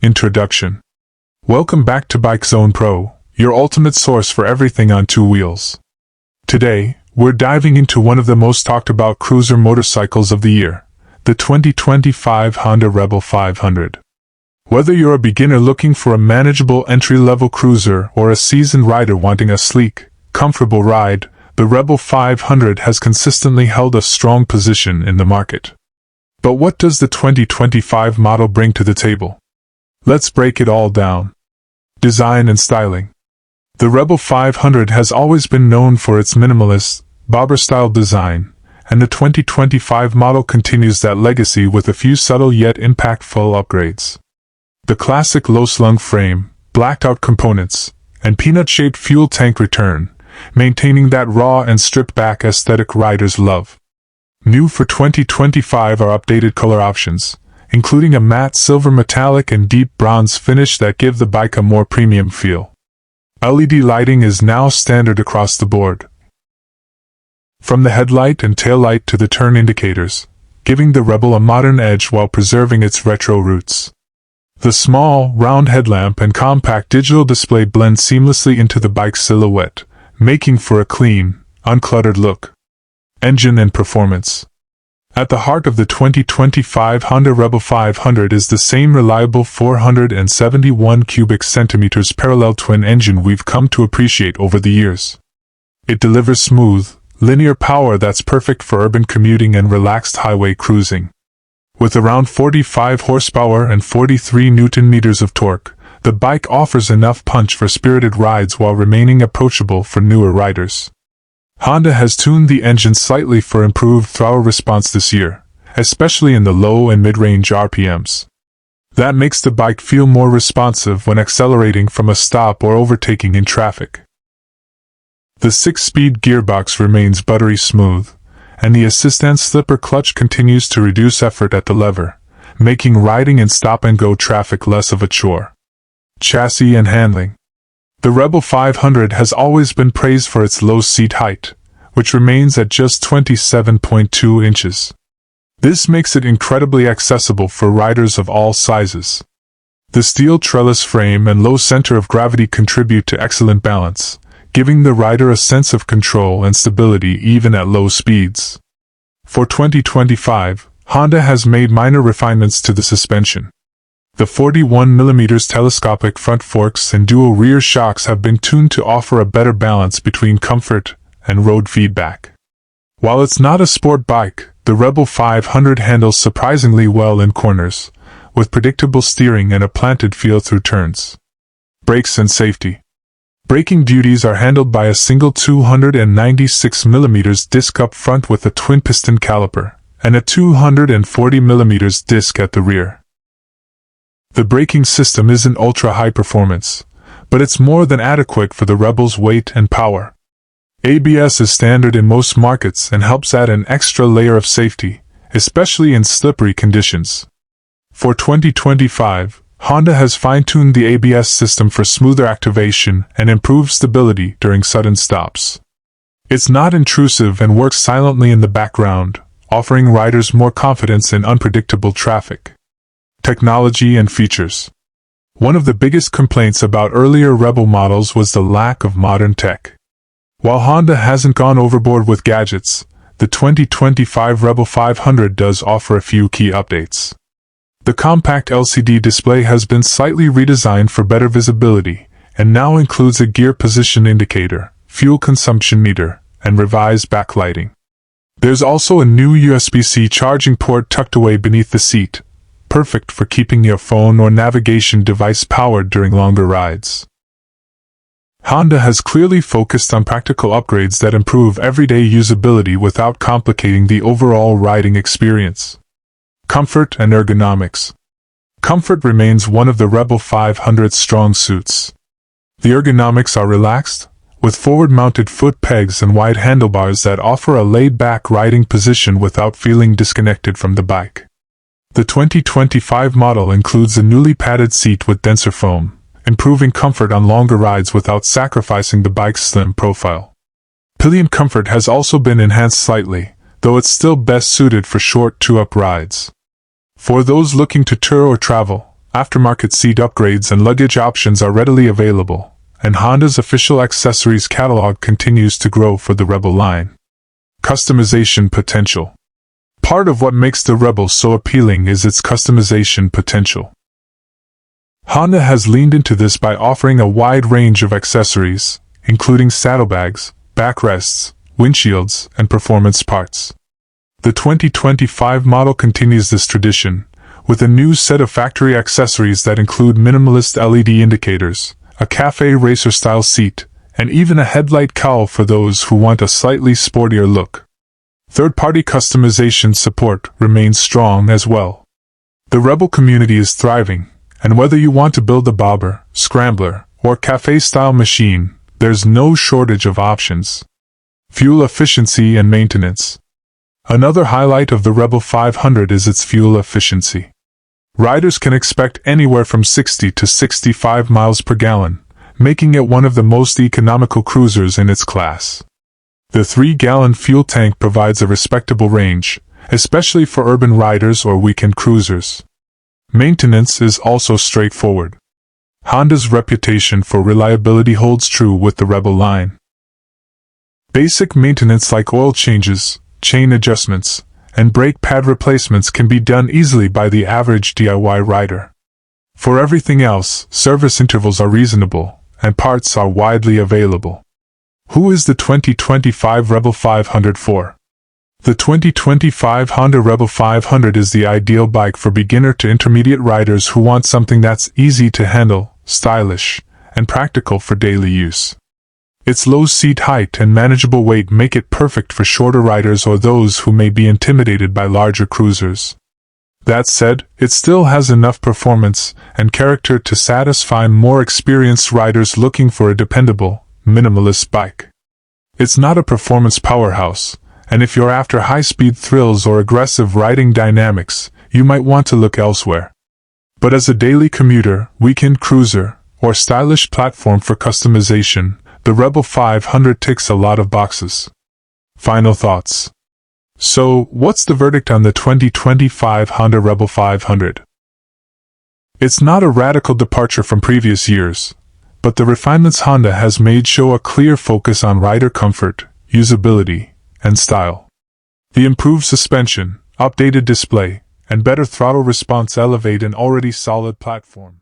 Introduction. Welcome back to Bike Zone Pro, your ultimate source for everything on two wheels. Today, we're diving into one of the most talked about cruiser motorcycles of the year, the 2025 Honda Rebel 500. Whether you're a beginner looking for a manageable entry-level cruiser or a seasoned rider wanting a sleek, comfortable ride, the Rebel 500 has consistently held a strong position in the market. But what does the 2025 model bring to the table? Let's break it all down. Design and styling. The Rebel 500 has always been known for its minimalist, bobber-style design, and the 2025 model continues that legacy with a few subtle yet impactful upgrades. The classic low-slung frame, blacked-out components, and peanut-shaped fuel tank return, maintaining that raw and stripped-back aesthetic riders love. New for 2025 are updated color options, including a matte silver metallic and deep bronze finish that give the bike a more premium feel. LED lighting is now standard across the board, from the headlight and taillight to the turn indicators, giving the Rebel a modern edge while preserving its retro roots. The small, round headlamp and compact digital display blend seamlessly into the bike's silhouette, making for a clean, uncluttered look. Engine and performance. At the heart of the 2025 Honda Rebel 500 is the same reliable 471 cubic centimeters parallel twin engine we've come to appreciate over the years. It delivers smooth, linear power that's perfect for urban commuting and relaxed highway cruising. With around 45 horsepower and 43 Nm of torque, the bike offers enough punch for spirited rides while remaining approachable for newer riders. Honda has tuned the engine slightly for improved throttle response this year, especially in the low and mid-range RPMs. That makes the bike feel more responsive when accelerating from a stop or overtaking in traffic. The 6-speed gearbox remains buttery smooth, and the assistance slipper clutch continues to reduce effort at the lever, making riding in stop-and-go traffic less of a chore. Chassis and handling. The Rebel 500 has always been praised for its low seat height, which remains at just 27.2 inches. This makes it incredibly accessible for riders of all sizes. The steel trellis frame and low center of gravity contribute to excellent balance, giving the rider a sense of control and stability even at low speeds. For 2025, Honda has made minor refinements to the suspension. The 41mm telescopic front forks and dual rear shocks have been tuned to offer a better balance between comfort and road feedback. While it's not a sport bike, the Rebel 500 handles surprisingly well in corners, with predictable steering and a planted feel through turns. Brakes and safety. Braking duties are handled by a single 296mm disc up front with a twin-piston caliper, and a 240mm disc at the rear. The braking system isn't ultra-high performance, but it's more than adequate for the Rebel's weight and power. ABS is standard in most markets and helps add an extra layer of safety, especially in slippery conditions. For 2025, Honda has fine-tuned the ABS system for smoother activation and improved stability during sudden stops. It's not intrusive and works silently in the background, offering riders more confidence in unpredictable traffic. Technology and features. One of the biggest complaints about earlier Rebel models was the lack of modern tech. While Honda hasn't gone overboard with gadgets, the 2025 Rebel 500 does offer a few key updates. The compact LCD display has been slightly redesigned for better visibility, and now includes a gear position indicator, fuel consumption meter, and revised backlighting. There's also a new USB-C charging port tucked away beneath the seat, perfect for keeping your phone or navigation device powered during longer rides. Honda has clearly focused on practical upgrades that improve everyday usability without complicating the overall riding experience. Comfort and ergonomics. Comfort remains one of the Rebel 500's strong suits. The ergonomics are relaxed, with forward-mounted foot pegs and wide handlebars that offer a laid-back riding position without feeling disconnected from the bike. The 2025 model includes a newly padded seat with denser foam, improving comfort on longer rides without sacrificing the bike's slim profile. Pillion comfort has also been enhanced slightly, though it's still best suited for short two-up rides. For those looking to tour or travel, aftermarket seat upgrades and luggage options are readily available, and Honda's official accessories catalog continues to grow for the Rebel line. Customization potential. Part of what makes the Rebel so appealing is its customization potential. Honda has leaned into this by offering a wide range of accessories, including saddlebags, backrests, windshields, and performance parts. The 2025 model continues this tradition, with a new set of factory accessories that include minimalist LED indicators, a cafe racer-style seat, and even a headlight cowl for those who want a slightly sportier look. Third-party customization support remains strong as well. The Rebel community is thriving, and whether you want to build a bobber, scrambler, or cafe-style machine, there's no shortage of options. Fuel efficiency and maintenance. Another highlight of the Rebel 500 is its fuel efficiency. Riders can expect anywhere from 60 to 65 miles per gallon, making it one of the most economical cruisers in its class. The 3-gallon fuel tank provides a respectable range, especially for urban riders or weekend cruisers. Maintenance is also straightforward. Honda's reputation for reliability holds true with the Rebel line. Basic maintenance like oil changes, chain adjustments, and brake pad replacements can be done easily by the average DIY rider. For everything else, service intervals are reasonable, and parts are widely available. Who is the 2025 Rebel 500 for? The 2025 Honda Rebel 500 is the ideal bike for beginner to intermediate riders who want something that's easy to handle, stylish, and practical for daily use. Its low seat height and manageable weight make it perfect for shorter riders or those who may be intimidated by larger cruisers. That said, it still has enough performance and character to satisfy more experienced riders looking for a dependable, minimalist bike. It's not a performance powerhouse, and if you're after high-speed thrills or aggressive riding dynamics, you might want to look elsewhere. But as a daily commuter, weekend cruiser, or stylish platform for customization, the Rebel 500 ticks a lot of boxes. Final thoughts. So, what's the verdict on the 2025 Honda Rebel 500? It's not a radical departure from previous years, but the refinements Honda has made show a clear focus on rider comfort, usability, and style. The improved suspension, updated display, and better throttle response elevate an already solid platform.